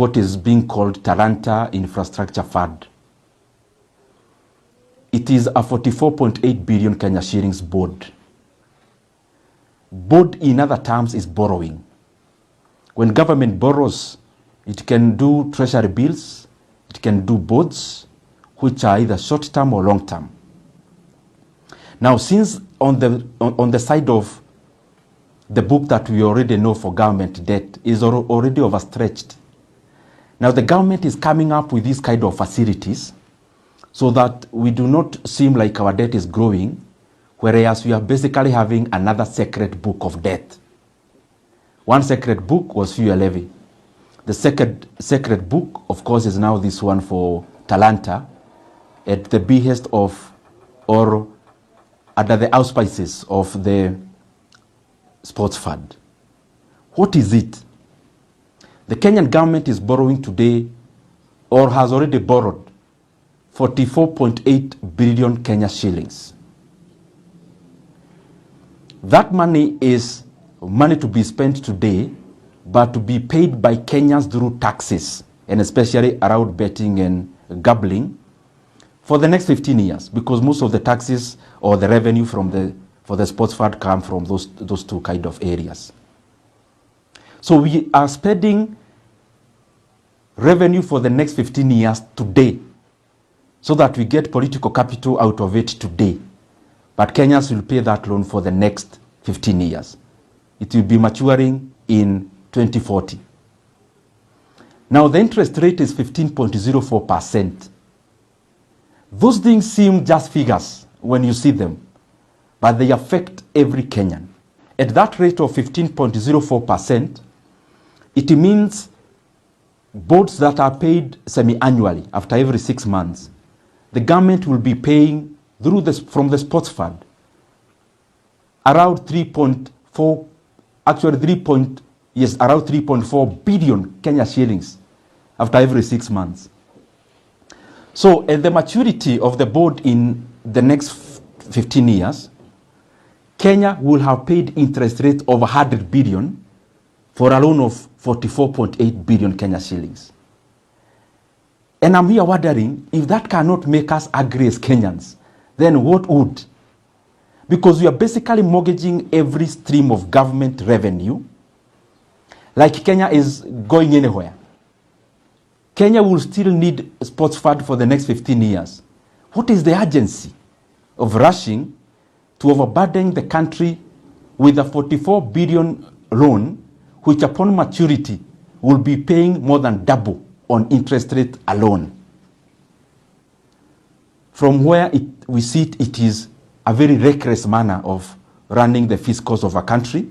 what is being called Talanta Infrastructure Fund. It is a 44.8 billion Kenya shillings board. Board, in other terms, is borrowing. When government borrows, it can do treasury bills, it can do bonds, which are either short-term or long-term. Now, since on the side of the book that we already know for government debt is already overstretched, now the government is coming up with these kind of facilities so that we do not seem like our debt is growing, whereas we are basically having another secret book of debt. One secret book was fuel levy. The second secret book, of course, is now this one for Talanta at the behest of, or under the auspices of the sports fund. What is it? The Kenyan government is borrowing today, or has already borrowed, 44.8 billion Kenya shillings. That money is money to be spent today, but to be paid by Kenyans through taxes, and especially around betting and gambling, for the next 15 years, because most of the taxes or the revenue for the sports fund come from those two kind of areas. So we are spending revenue for the next 15 years today, so that we get political capital out of it today. But Kenyans will pay that loan for the next 15 years. It will be maturing in 2040. Now the interest rate is 15.04%. Those things seem just figures when you see them, but they affect every Kenyan. At that rate of 15.04%, it means boards that are paid semi-annually after every 6 months, the government will be paying through from the sports fund around 3.4 billion Kenya shillings after every 6 months. So at the maturity of the board in the next 15 years, Kenya will have paid interest rate of 100 billion for a loan of 44.8 billion Kenya shillings. And I'm here wondering, if that cannot make us agree as Kenyans, then what would? Because we are basically mortgaging every stream of government revenue, like Kenya is going anywhere. Kenya will still need a sports fund for the next 15 years. What is the urgency of rushing to overburden the country with a 44 billion loan, which upon maturity will be paying more than double on interest rate alone? From where we see it is a very reckless manner of running the fiscals of a country,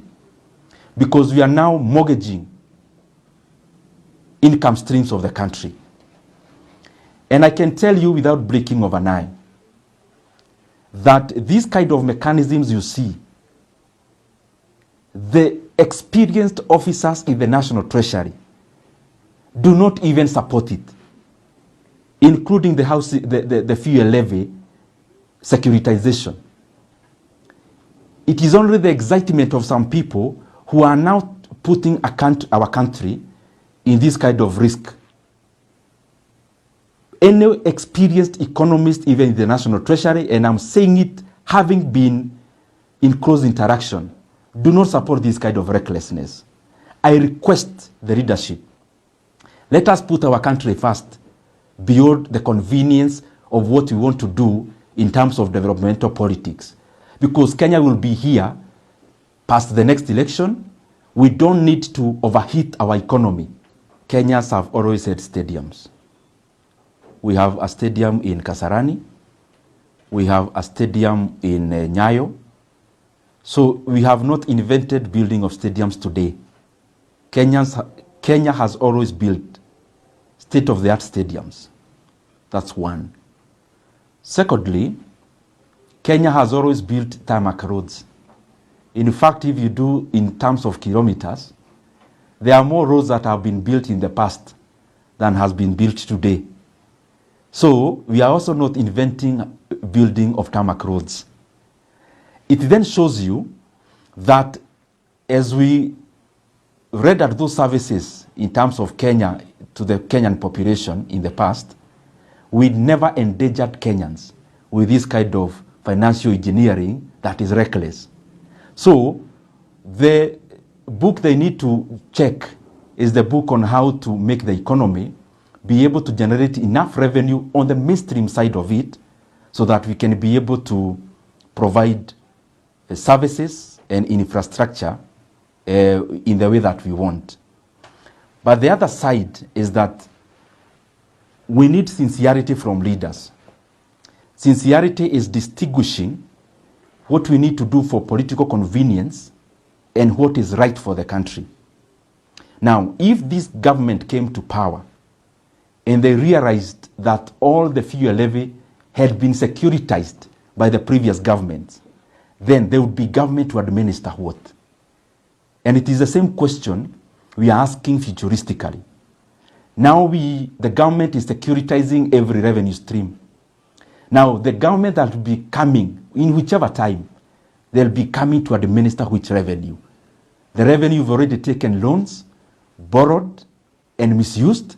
because we are now mortgaging income streams of the country. And I can tell you without blinking of an eye that these kind of mechanisms you see, the experienced officers in the National Treasury do not even support it, including the fuel levy securitization. It is only the excitement of some people who are now putting our country in this kind of risk. Any experienced economist, even in the National Treasury, and I'm saying it having been in close interaction, do not support this kind of recklessness. I request the leadership, let us put our country first, beyond the convenience of what we want to do in terms of developmental politics. Because Kenya will be here past the next election. We don't need to overheat our economy. Kenyans have always had stadiums. We have a stadium in Kasarani. We have a stadium in Nyayo. So we have not invented building of stadiums today. Kenya has always built state-of-the-art stadiums. That's one. Secondly, Kenya has always built tarmac roads. In fact, if you do in terms of kilometers, there are more roads that have been built in the past than has been built today. So we are also not inventing building of tarmac roads. It then shows you that as we read at those services in terms of Kenya to the Kenyan population in the past, we never endangered Kenyans with this kind of financial engineering that is reckless. So the book they need to check is the book on how to make the economy be able to generate enough revenue on the mainstream side of it so that we can be able to provide services and infrastructure in the way that we want. But the other side is that we need sincerity from leaders. Sincerity is distinguishing what we need to do for political convenience and what is right for the country. Now, if this government came to power and they realized that all the fuel levy had been securitized by the previous governments, then there would be government to administer what? And it is the same question we are asking futuristically. Now the government is securitizing every revenue stream. Now the government that will be coming, in whichever time, they'll be coming to administer which revenue. The revenue you've already taken loans, borrowed, and misused,